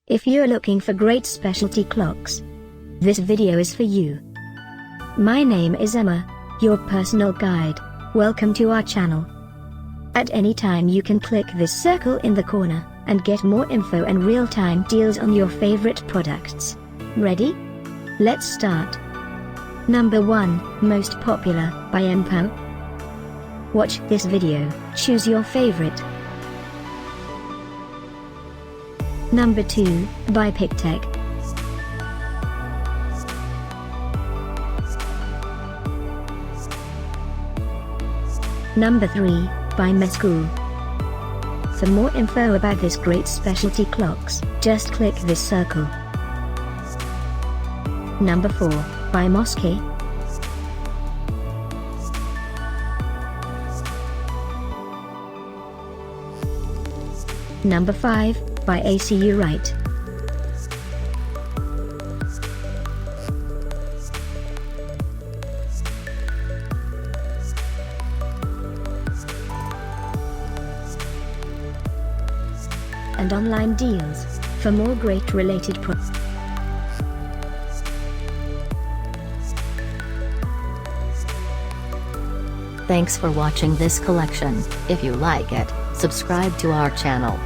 If you're looking for great specialty clocks, this video is for you. My name is Emma, your personal guide. Welcome to our channel. At any time you can click this circle in the corner, and get more info and real-time deals on your favorite products. Ready? Let's start. Number 1, Most Popular, by Mpow. Watch this video, choose your favorite. Number 2, by Pictek. Number 3, by Mesqool. For more info about this great specialty clocks, just click this circle. Number 4, by Mosche. Number 5, by AcuRite. And online deals, for more great related products. Thanks for watching this collection. If you like it, subscribe to our channel.